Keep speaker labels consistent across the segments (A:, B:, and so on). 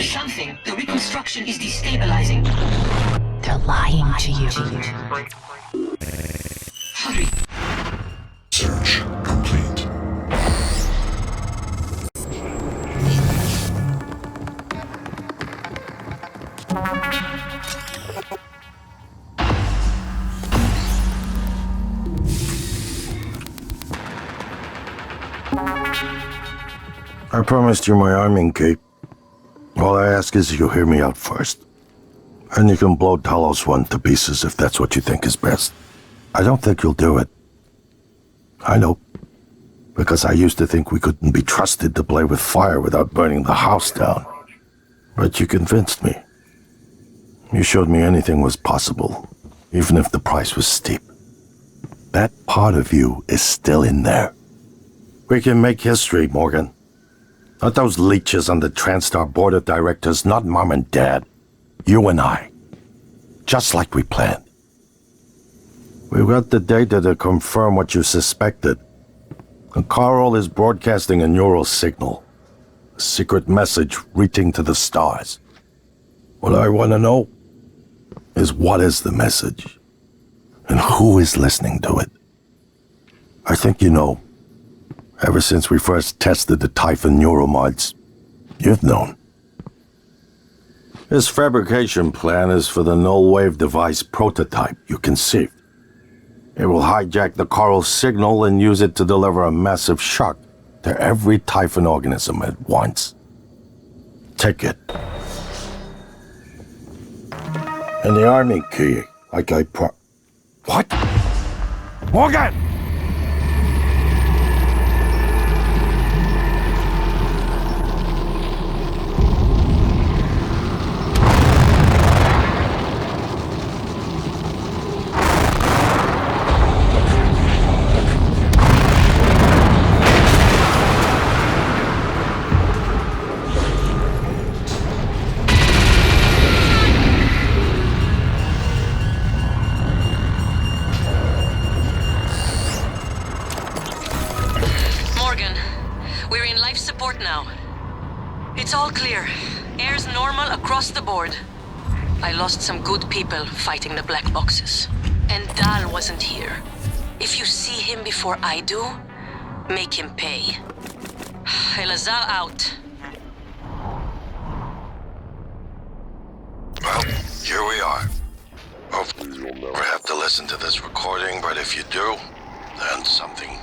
A: something. The reconstruction is destabilizing.
B: They're lying to you.
A: Hurry.
C: Search complete.
D: I promised you my arming cape. All I ask is you hear me out first. And you can blow Talos 1 to pieces if that's what you think is best. I don't think you'll do it. I know. Because I used to think we couldn't be trusted to play with fire without burning the house down. But you convinced me. You showed me anything was possible, even if the price was steep. That part of you is still in there. We can make history, Morgan. Not those leeches on the TranStar board of directors, not Mom and Dad. You and I. Just like we planned. We've got the data to confirm what you suspected. And Carl is broadcasting a neural signal. A secret message reaching to the stars. What I want to know is what is the message? And who is listening to it? I think you know. Ever since we first tested the Typhon neuromods, you've known. This fabrication plan is for the null-wave device prototype you conceived. It will hijack the coral signal and use it to deliver a massive shock to every Typhon organism at once. Take it. And the army key, like I What? Morgan!
E: It's all clear. Air's normal across the board. I lost some good people fighting the black boxes. And Dal wasn't here. If you see him before I do, make him pay. Elazar out.
D: Well, here we are. Hopefully you'll never have to listen to this recording, but if you do, then something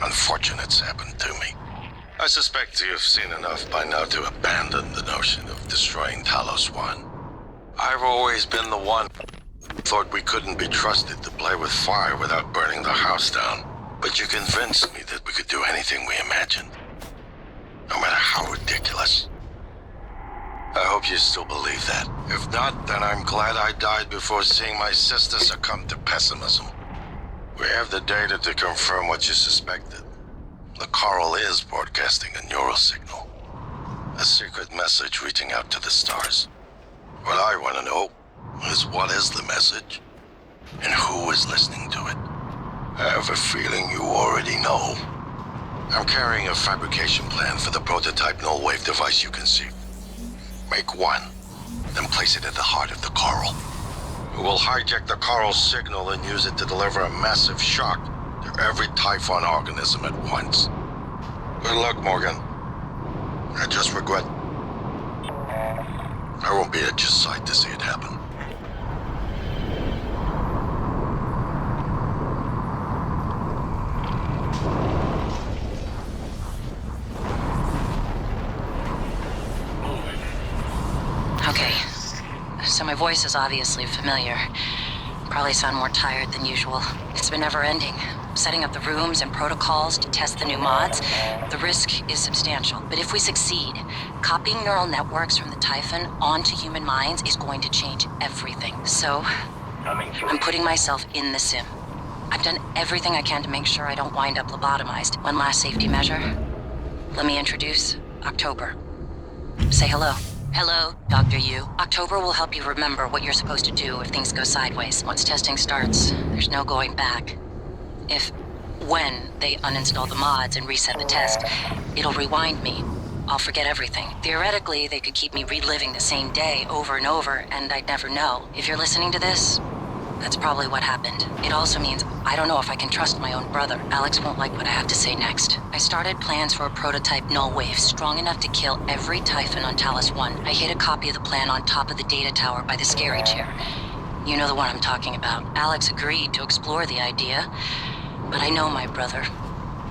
D: unfortunate's happened to me. I suspect you've seen enough by now to abandon the notion of destroying Talos 1. I've always been the one who thought we couldn't be trusted to play with fire without burning the house down. But you convinced me that we could do anything we imagined. No matter how ridiculous. I hope you still believe that. If not, then I'm glad I died before seeing my sister succumb to pessimism. We have the data to confirm what you suspected. The coral is broadcasting a neural signal. A secret message reaching out to the stars. What I want to know is what is the message? And who is listening to it? I have a feeling you already know. I'm carrying a fabrication plan for the prototype null-wave device you conceived. Make one, then place it at the heart of the coral. It will hijack the coral signal and use it to deliver a massive shock to every Typhon organism at once. Good luck, Morgan. I just regret I won't be at your side to see it happen.
E: Okay, so my voice is obviously familiar. Probably sound more tired than usual. It's been never-ending. Setting up the rooms and protocols to test the new mods, the risk is substantial. But if we succeed, copying neural networks from the Typhon onto human minds is going to change everything. So, I'm putting myself in the sim. I've done everything I can to make sure I don't wind up lobotomized. One last safety measure. Let me introduce October. Say hello. Hello, Dr. Yu. October will help you remember what you're supposed to do if things go sideways. Once testing starts, there's no going back. When they uninstall the mods and reset the test, it'll rewind me I'll forget everything. Theoretically, they could keep me reliving the same day over and over, and I'd never know. If you're listening to this, that's probably what happened. It also means I don't know if I can trust my own brother. Alex won't like what I have to say next. I started plans for a prototype null wave strong enough to kill every Typhon on Talos 1. I hid a copy of the plan on top of the data tower by the scary chair. You know the one I'm talking about. Alex agreed to explore the idea, but I know my brother.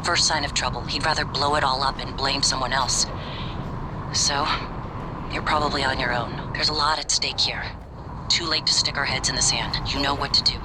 E: First sign of trouble, he'd rather blow it all up and blame someone else. So, you're probably on your own. There's a lot at stake here. Too late to stick our heads in the sand. You know what to do.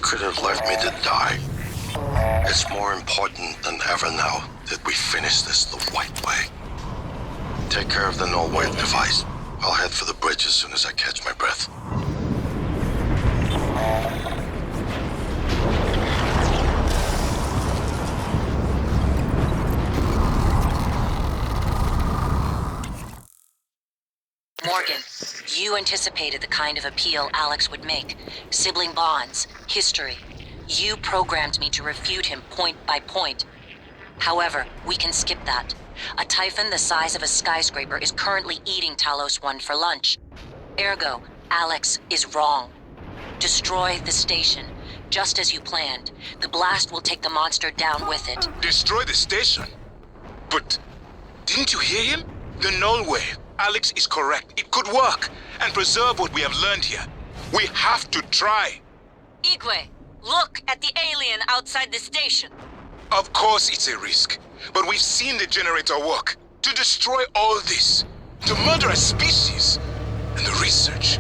D: Could have left me to die. It's more important than ever now that we finish this the right way. Take care of the null wave device. I'll head for the bridge as soon as I catch my breath.
E: Morgan, you anticipated the kind of appeal Alex would make. Sibling bonds, history. You programmed me to refute him point by point. However, we can skip that. A Typhon the size of a skyscraper is currently eating Talos 1 for lunch. Ergo, Alex is wrong. Destroy the station, just as you planned. The blast will take the monster down with it.
F: Destroy the station? But didn't you hear him? The null wave. Alex is correct. It could work and preserve what we have learned here. We have to try.
G: Igwe, look at the alien outside the station.
F: Of course it's a risk, but we've seen the generator work. To destroy all this, to murder a species, and the research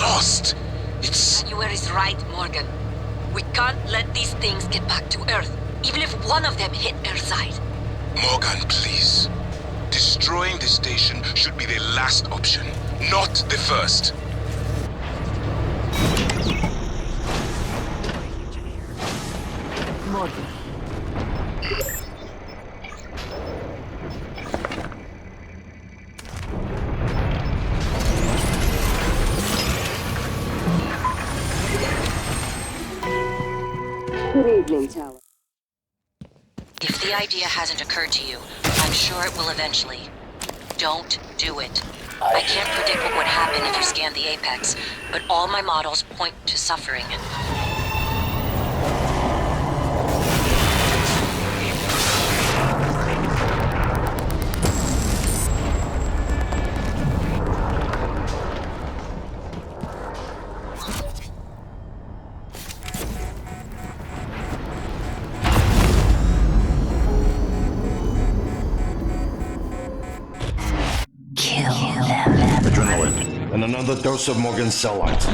F: lost. It's...
G: You were right, Morgan. We can't let these things get back to Earth, even if one of them hit Earthside.
F: Morgan, please. Destroying the station should be the last option, not the first.
B: Morgan.
H: Good evening, Tower.
E: If the idea hasn't occurred to you, I'm sure it will eventually. Don't do it. I can't predict what would happen if you scan the Apex, but all my models point to suffering.
I: Adrenaline, and another dose of Morgan's cell lines.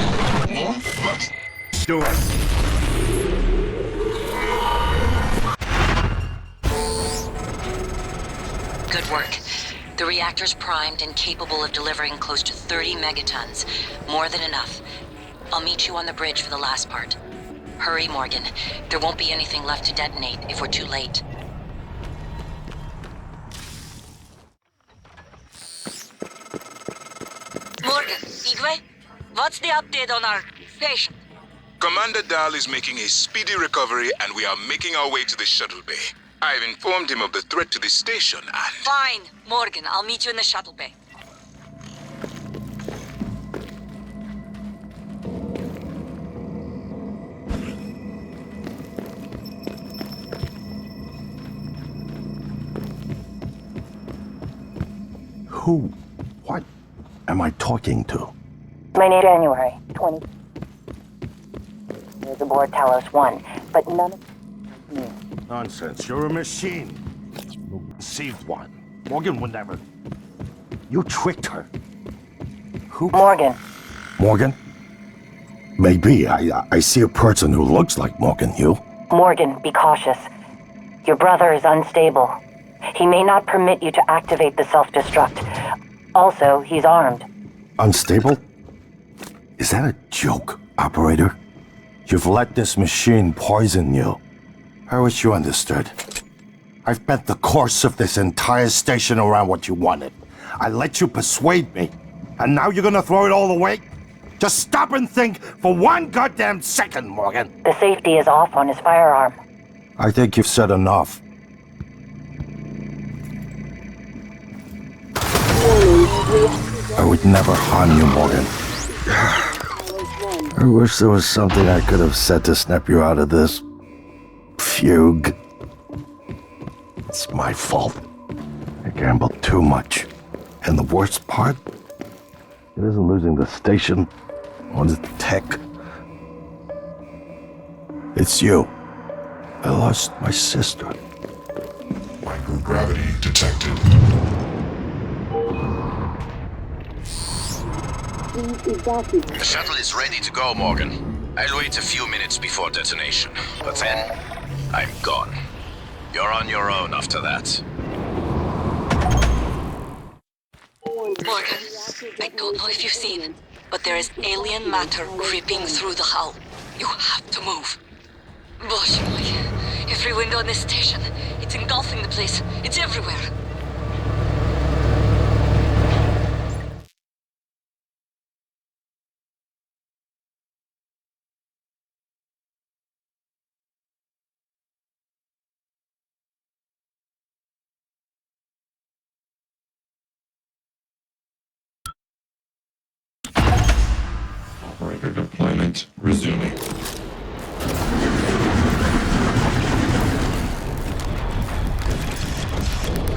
I: Do it.
E: Good work. The reactor's primed and capable of delivering close to 30 megatons. More than enough. I'll meet you on the bridge for the last part. Hurry, Morgan. There won't be anything left to detonate if we're too late.
G: Igwe, what's the update on our patient?
F: Commander Dahl is making a speedy recovery and we are making our way to the shuttle bay. I've informed him of the threat to the station and...
G: Fine, Morgan, I'll meet you in the shuttle bay.
I: Who? What am I talking to?
B: My name January 20. Near the board Talos 1, but none of me.
I: Nonsense. You're a machine. You conceived one. Morgan would never. You tricked her. Who?
B: Morgan.
I: Morgan? Maybe. I see a person who looks like Morgan. You?
B: Morgan, be cautious. Your brother is unstable. He may not permit you to activate the self-destruct. Also, he's armed.
I: Unstable? Is that a joke, operator? You've let this machine poison you. I wish you understood. I've bet the course of this entire station around what you wanted. I let you persuade me. And now you're gonna throw it all away? Just stop and think for one goddamn second, Morgan.
B: The safety is off on his firearm.
I: I think you've said enough. I would never harm you, Morgan. I wish there was something I could have said to snap you out of this fugue. It's my fault. I gambled too much. And the worst part? It isn't losing the station or the tech. It's you. I lost my sister.
C: Microgravity detected.
D: The shuttle is ready to go, Morgan. I'll wait a few minutes before detonation, but then I'm gone. You're on your own after that.
G: Morgan, I don't know if you've seen, but there is alien matter creeping through the hull. You have to move. Gosh, every window in this station, it's engulfing the place. It's everywhere.
C: Operator deployment resuming.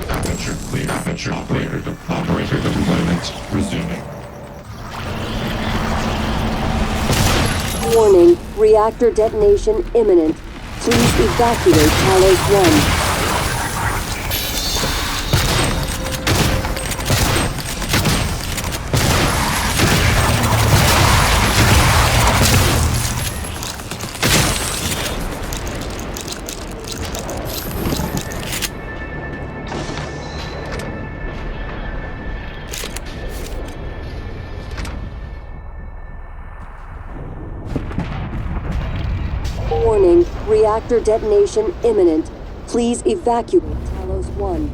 C: Aperture clear. Aperture operator deployment resuming.
H: Warning, reactor detonation imminent. Please evacuate Talos 1. Warning, reactor detonation imminent. Please evacuate Talos 1.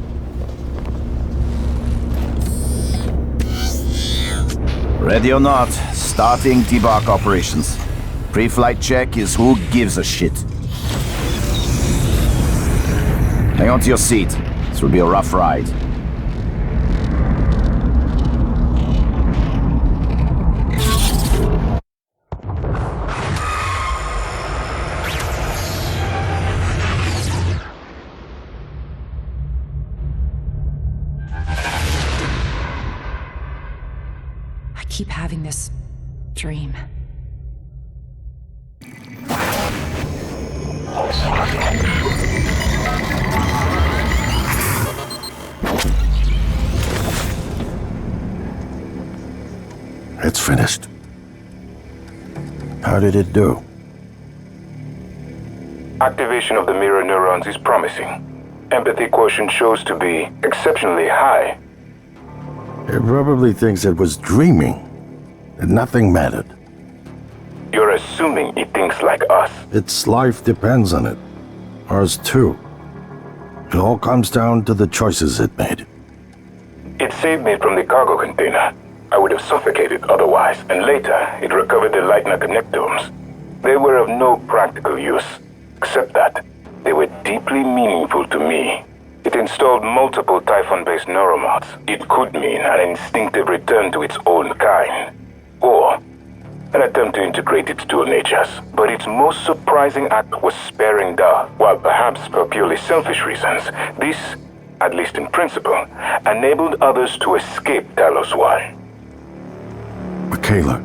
J: Ready or not, starting debark operations. Pre-flight check is who gives a shit. Hang on to your seat. This will be a rough ride.
B: I keep having this dream.
I: It's finished. How did it do?
K: Activation of the mirror neurons is promising. Empathy quotient shows to be exceptionally high.
I: It probably thinks it was dreaming, and nothing mattered.
K: You're assuming it thinks like us.
I: Its life depends on it. Ours too. It all comes down to the choices it made.
K: It saved me from the cargo container. I would have suffocated otherwise, and later it recovered the Lightner connectomes. They were of no practical use, except that they were deeply meaningful to me. It installed multiple Typhon-based neuromods. It could mean an instinctive return to its own kind, or an attempt to integrate its dual natures. But its most surprising act was sparing Da. While perhaps for purely selfish reasons, this, at least in principle, enabled others to escape Talos Y.
I: Michaela,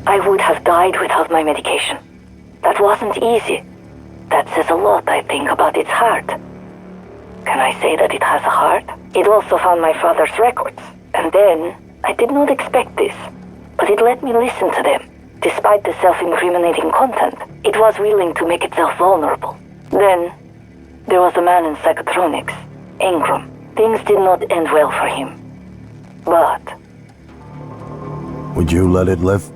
B: I would have died without my medication. That wasn't easy. That says a lot, I think, about its heart. Can I say that it has a heart? It also found my father's records. And then, I did not expect this, but it let me listen to them. Despite the self-incriminating content, it was willing to make itself vulnerable. Then, there was a man in psychotronics, Ingram. Things did not end well for him. But
I: would you let it live?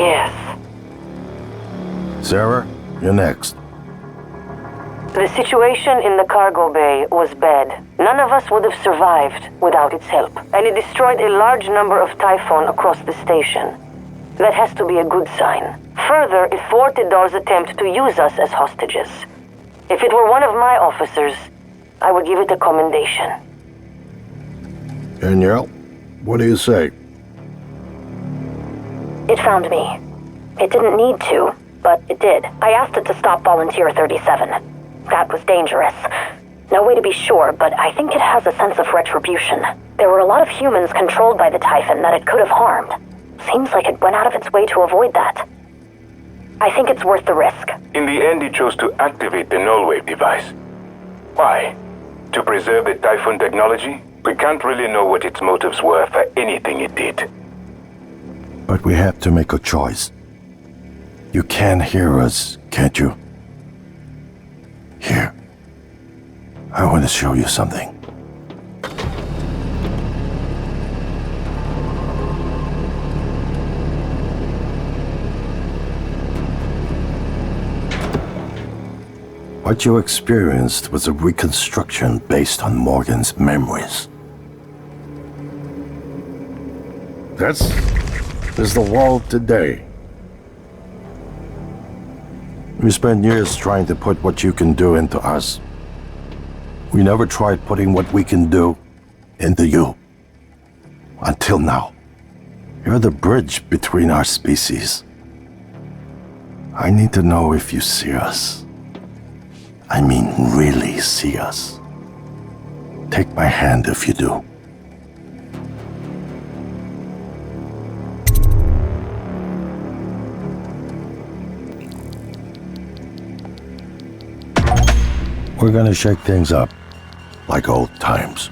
B: yes.
I: Sarah, you're next.
B: The situation in the cargo bay was bad. None of us would have survived without its help, and it destroyed a large number of Typhon across the station. That has to be a good sign. Further, it thwarted Dar's attempt to use us as hostages. If it were one of my officers, I would give it a commendation.
I: Danielle, what do you say?
B: It found me. It didn't need to, but it did. I asked it to stop Volunteer 37. That was dangerous. No way to be sure, but I think it has a sense of retribution. There were a lot of humans controlled by the Typhon that it could have harmed. Seems like it went out of its way to avoid that. I think it's worth the risk.
K: In the end, it chose to activate the null-wave device. Why? To preserve the Typhon technology? We can't really know what its motives were for anything it did.
I: But we have to make a choice. You can hear us, can't you? Here. I want to show you something. What you experienced was a reconstruction based on Morgan's memories. This is the world today. We spent years trying to put what you can do into us. We never tried putting what we can do into you. Until now. You're the bridge between our species. I need to know if you see us. I mean, really see us. Take my hand if you do. We're gonna shake things up, like old times.